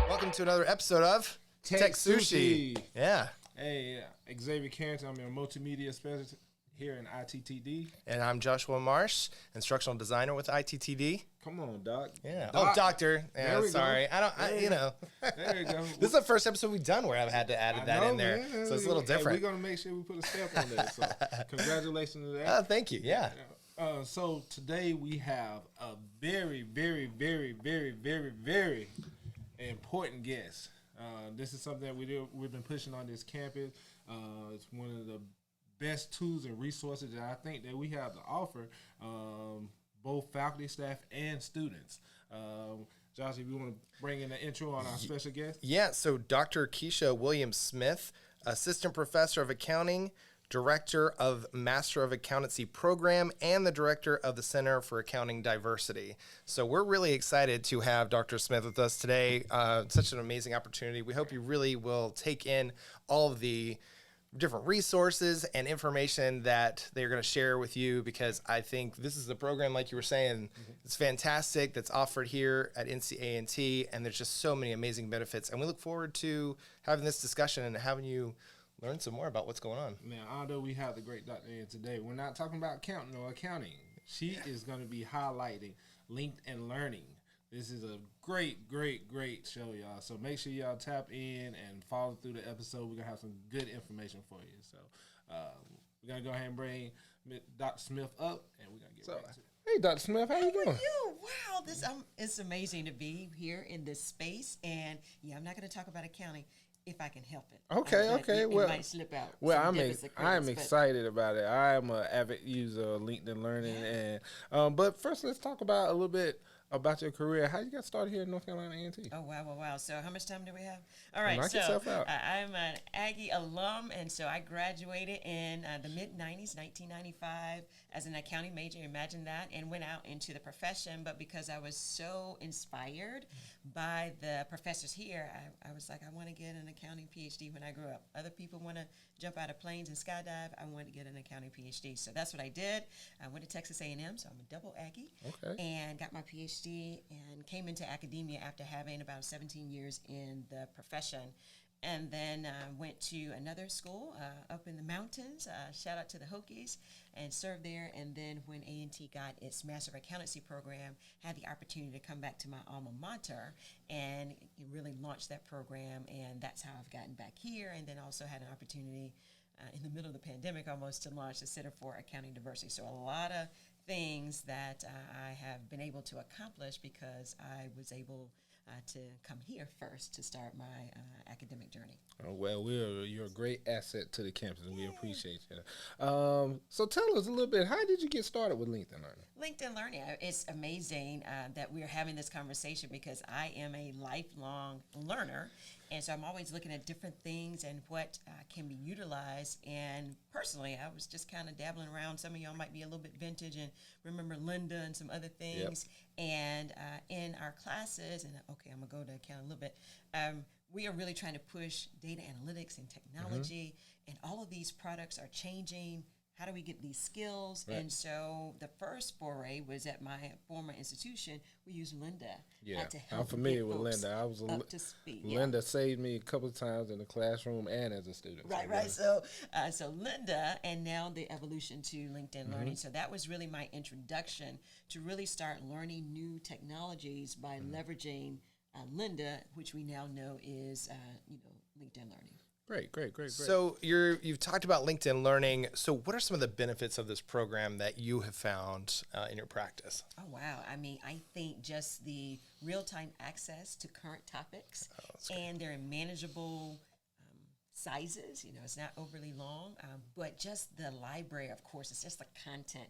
Welcome to another episode of Tech Sushi. Yeah. Hey, Xavier Carrington. I'm your multimedia specialist here in ITTD. And I'm Joshua Marsh, instructional designer with ITTD. Come on, Doc. Yeah. Doc. Oh, doctor. Yeah, sorry. Go. You know. There you go. This is the first episode we've done where I've had to add that in there. Man. So it's a little different. Hey, we're going to make sure we put a stamp on that. So congratulations to that. Thank you. Yeah. So today we have a very, very, very, very, very, very important guest. This is something that we've been pushing on this campus. It's one of the best tools and resources that I think that we have to offer both faculty, staff, and students. Josh, if you want to bring in the intro on our special guest. Yeah, so Dr. Kecia Williams-Smith, Assistant Professor of Accounting, Director of Master of Accountancy Program, and the Director of the Center for Accounting Diversity. So we're really excited to have Dr. Smith with us today. Such an amazing opportunity. We hope you really will take in all of the different resources and information that they're going to share with you, because I think this is a program, like you were saying, it's fantastic, that's offered here at NCA&T, and there's just so many amazing benefits. And we look forward to having this discussion and having you learn some more about what's going on. Now, although we have the great Dr. in today, we're not talking about accounting or accounting. She is going to be highlighting LinkedIn Learning. This is a great, great, great show, y'all. So make sure y'all tap in and follow through the episode. We're going to have some good information for you. So we're going to go ahead and bring Dr. Smith up, and we're going to get right to it. Hey, Dr. Smith, how you doing? Wow, it's amazing to be here in this space. And, yeah, I'm not going to talk about accounting if I can help it. Okay. It might slip out. Well, I'm excited about it. I am an avid user of LinkedIn Learning. Yeah. And but first, let's talk about a little bit about your career. How you got started here in North Carolina A&T? Oh, wow. So how much time do we have? All right, Knock so yourself out. I'm an Aggie alum, and so I graduated in the mid-90s, 1995, as an accounting major, imagine that, and went out into the profession. But because I was so inspired by the professors here, I was like, I want to get an accounting PhD when I grow up. Other people want to jump out of planes and skydive. I wanted to get an accounting PhD. So that's what I did. I went to Texas A&M, so I'm a double Aggie, and got my PhD and came into academia after having about 17 years in the profession. And then went to another school up in the mountains, shout out to the Hokies, and served there. And then when A&T got its Master of Accountancy program, had the opportunity to come back to my alma mater and really launched that program. And that's how I've gotten back here. And then also had an opportunity in the middle of the pandemic almost to launch the Center for Accounting Diversity. So a lot of things that I have been able to accomplish because I was able to come here first to start my academic journey. Oh, well, you're a great asset to the campus, and we appreciate you. So tell us a little bit, how did you get started with LinkedIn Learning? LinkedIn Learning, it's amazing that we're having this conversation because I am a lifelong learner, and so I'm always looking at different things and what can be utilized. And personally, I was just kind of dabbling around. Some of y'all might be a little bit vintage and remember Linda and some other things. Yep. And in our classes, and I'm going to go to account a little bit, we are really trying to push data analytics and technology, and all of these products are changing. How do we get these skills? Right. And so the first foray was at my former institution. We used Linda. Yeah, to help I'm familiar with folks Linda. I was up to speed. Linda saved me a couple of times in the classroom and as a student. Right. So Linda, and now the evolution to LinkedIn Learning. So that was really my introduction to really start learning new technologies by leveraging Linda, which we now know is LinkedIn Learning. Great. So you've talked about LinkedIn Learning. So what are some of the benefits of this program that you have found in your practice? Oh, wow. I mean, I think just the real-time access to current topics, and they're in manageable sizes. It's not overly long, but just the library, of course, it's just the content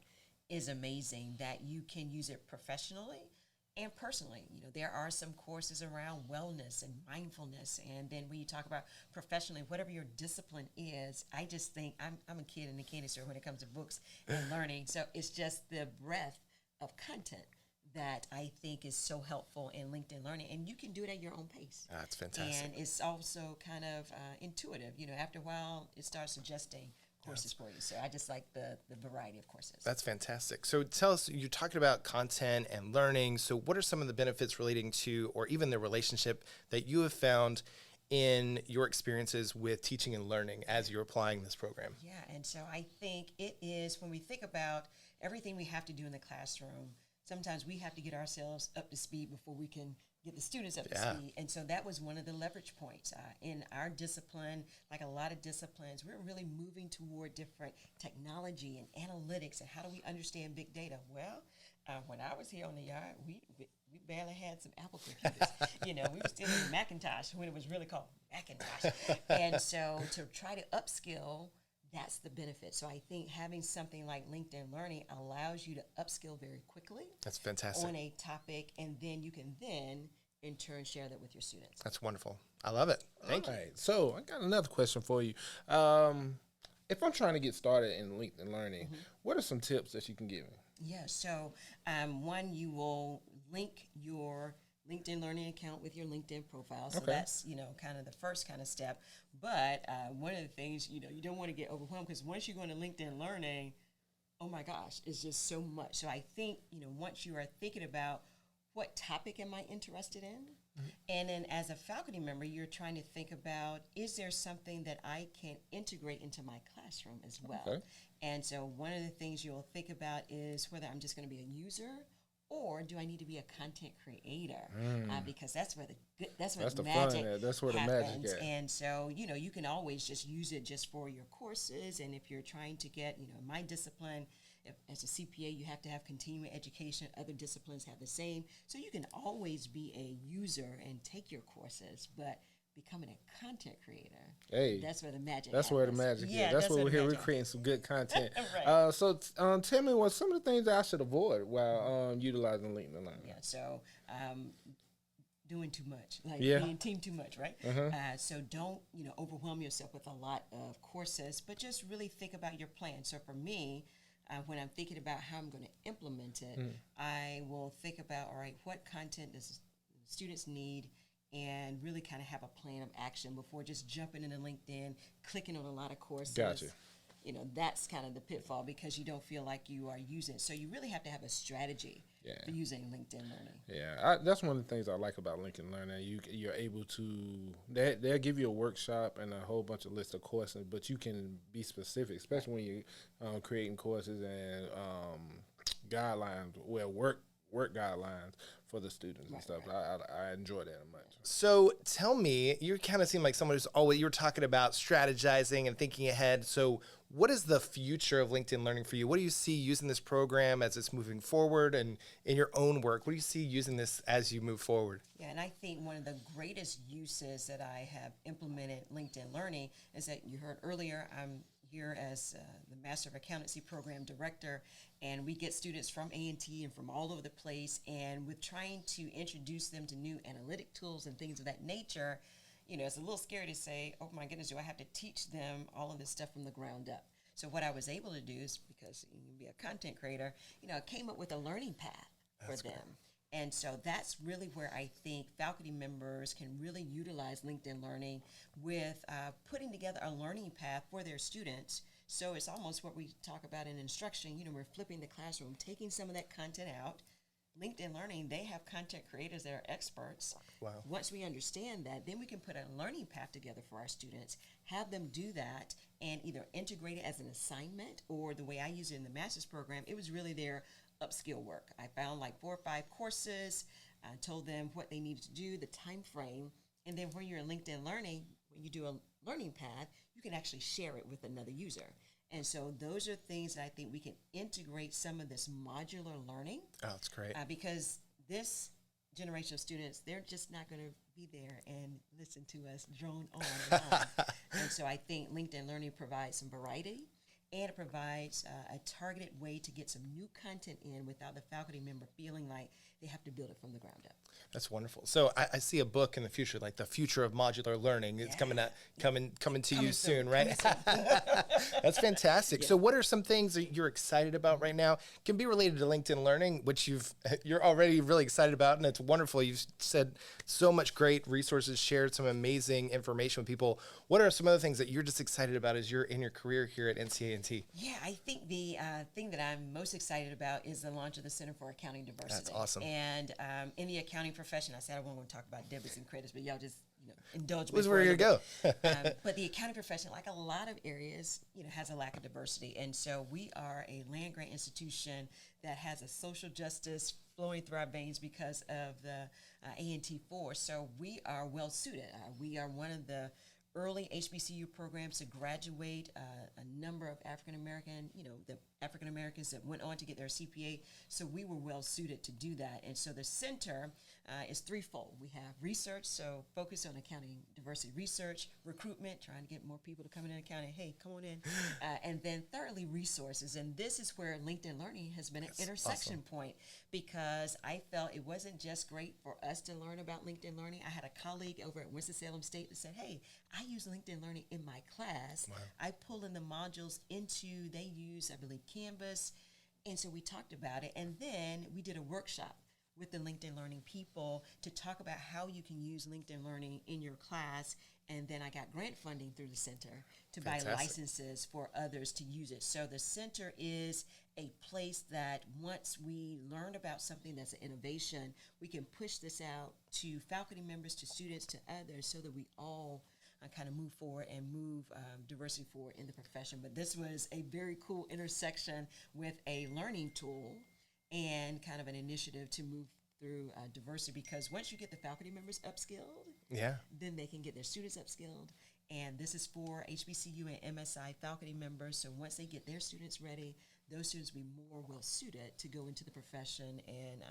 is amazing that you can use it professionally and personally. There are some courses around wellness and mindfulness, and then when you talk about professionally, whatever your discipline is, I just think I'm a kid in the candy store when it comes to books and learning. So it's just the breadth of content that I think is so helpful in LinkedIn Learning, and you can do it at your own pace. That's fantastic. And it's also kind of intuitive. After a while, it starts suggesting courses for you. So I just like the variety of courses. That's fantastic. So tell us, you're talking about content and learning. So what are some of the benefits relating to, or even the relationship that you have found in your experiences with teaching and learning as you're applying this program? Yeah, and so I think it is, when we think about everything we have to do in the classroom, sometimes we have to get ourselves up to speed before we can get the students up to speed. And so that was one of the leverage points. In our discipline, like a lot of disciplines, we're really moving toward different technology and analytics and how do we understand big data. Well, when I was here on the yard, we barely had some Apple computers. We were still in Macintosh when it was really called Macintosh. And so to try to upskill, that's the benefit. So I think having something like LinkedIn Learning allows you to upskill very quickly. That's fantastic. On a topic, and then you can in turn share that with your students. That's wonderful. I love it. Thank you. All right, so I got another question for you. If I'm trying to get started in LinkedIn Learning, what are some tips that you can give me? Yeah, so one, you will link your LinkedIn Learning account with your LinkedIn profile. So that's, kind of the first kind of step. But one of the things, you don't want to get overwhelmed, because once you go into LinkedIn Learning, oh my gosh, it's just so much. So I think, once you are thinking about what topic am I interested in? And then as a faculty member, you're trying to think about, is there something that I can integrate into my classroom as well? Okay. And so one of the things you'll think about is whether I'm just going to be a user, or do I need to be a content creator? Because that's where that's the magic fun. That's where happens. the magic is. And so, you can always just use it just for your courses. And if you're trying to get, my discipline, as a CPA, you have to have continuing education. Other disciplines have the same. So you can always be a user and take your courses, but becoming a content creator, that's where the magic That's happens. where the magic is. That's what we're here. We're creating some good content. Right. So tell me what some of the things that I should avoid while utilizing LinkedIn Learning. Yeah, so doing too much, being team too much, right? So don't, overwhelm yourself with a lot of courses, but just really think about your plan. So for me, when I'm thinking about how I'm going to implement it, I will think about, all right, what content does students need, and really kind of have a plan of action before just jumping into LinkedIn, clicking on a lot of courses. Gotcha. That's kind of the pitfall, because you don't feel like you are using it. So you really have to have a strategy for using LinkedIn Learning. Yeah, that's one of the things I like about LinkedIn Learning. You're able to, they'll give you a workshop and a whole bunch of list of courses, but you can be specific, especially when you're creating courses and guidelines, work guidelines for the students and stuff. I enjoy that much. So tell me, you kind of seem like someone who's always, you were talking about strategizing and thinking ahead. So what is the future of LinkedIn Learning for you? What do you see using this program as it's moving forward, and in your own work? What do you see using this as you move forward? Yeah, and I think one of the greatest uses that I have implemented LinkedIn Learning is that you heard earlier, I'm here as the Master of Accountancy Program Director, and we get students from A&T and from all over the place, and with trying to introduce them to new analytic tools and things of that nature, it's a little scary to say, oh my goodness, do I have to teach them all of this stuff from the ground up? So what I was able to do is, because you can be a content creator, I came up with a learning path for them. Cool. And so that's really where I think faculty members can really utilize LinkedIn Learning with putting together a learning path for their students. So it's almost what we talk about in instruction. We're flipping the classroom, taking some of that content out. LinkedIn Learning, they have content creators that are experts. Wow. Once we understand that, then we can put a learning path together for our students, have them do that, and either integrate it as an assignment, or the way I use it in the master's program, it was really their upskill work. I found like 4 or 5 courses, told them what they needed to do, the time frame, and then when you're in LinkedIn Learning, when you do a learning path, you can actually share it with another user. And so those are things that I think we can integrate some of this modular learning. Oh, that's great. Because this generation of students, they're just not going to be there and listen to us drone on and on. And so I think LinkedIn Learning provides some variety, and it provides a targeted way to get some new content in without the faculty member feeling like they have to build it from the ground up. That's wonderful. So I see a book in the future, like the future of modular learning. It's coming to you soon, right? That's fantastic. So what are some things that you're excited about right now? Can be related to LinkedIn Learning, which you're already really excited about, and it's wonderful. You've said so much great resources, shared some amazing information with people. What are some other things that you're just excited about as you're in your career here at NCA&T? Yeah, I think the thing that I'm most excited about is the launch of the Center for Accounting Diversity. That's awesome. And in the accounting profession, I said I wasn't going to talk about debits and credits, but y'all just indulge me. This is where you're going to go. But the accounting profession, like a lot of areas, has a lack of diversity. And so we are a land-grant institution that has a social justice flowing through our veins because of the ANT4. So we are well-suited. We are one of the early HBCU programs to graduate a number of African-American, the African-Americans that went on to get their CPA. So we were well suited to do that. And so the center is threefold. We have research, so focus on accounting diversity research, recruitment, trying to get more people to come in accounting. Hey, come on in. And then thirdly, resources. And this is where LinkedIn Learning has been an intersection point, because I felt it wasn't just great for us to learn about LinkedIn Learning. I had a colleague over at Winston-Salem State that said, hey, I use LinkedIn Learning in my class. Wow. I pull in the modules they use, I believe, Canvas. And so we talked about it. And then we did a workshop with the LinkedIn Learning people to talk about how you can use LinkedIn Learning in your class. And then I got grant funding through the center to buy licenses for others to use it. So the center is a place that once we learn about something that's an innovation, we can push this out to faculty members, to students, to others, so that we all kind of move forward and move diversity forward in the profession. But this was a very cool intersection with a learning tool and kind of an initiative to move through diversity, because once you get the faculty members upskilled, then they can get their students upskilled. And this is for HBCU and MSI faculty members. So once they get their students ready, those students will be more well-suited to go into the profession and,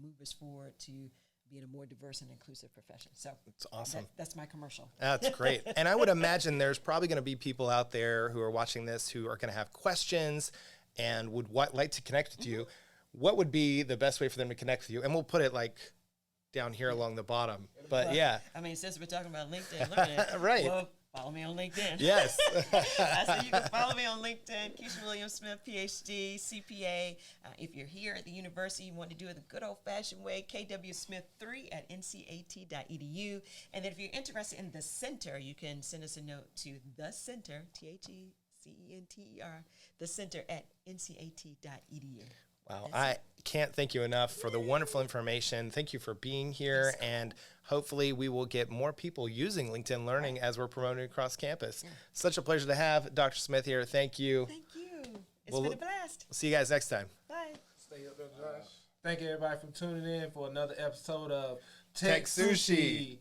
move us forward to being a more diverse and inclusive profession. So it's awesome. That's my commercial. That's great. And I would imagine there's probably going to be people out there who are watching this who are going to have questions and would like to connect with you. What would be the best way for them to connect with you? And we'll put it like down here along the bottom. But yeah. I mean, since we're talking about LinkedIn Learning, right. Well, follow me on LinkedIn. Yes. So you can follow me on LinkedIn, Kecia Williams-Smith, PhD, CPA. If you're here at the university, you want to do it the good old-fashioned way, kwsmith3 at ncat.edu. And then if you're interested in the center, you can send us a note to the center, THECENTER, the center at ncat.edu. Wow, I can't thank you enough for the wonderful information. Thank you for being here, and hopefully we will get more people using LinkedIn Learning as we're promoting across campus. Such a pleasure to have Dr. Smith here. Thank you. Thank you. It's been a blast. See you guys next time. Bye. Stay up there, Josh. Thank you, everybody, for tuning in for another episode of Tech Sushi.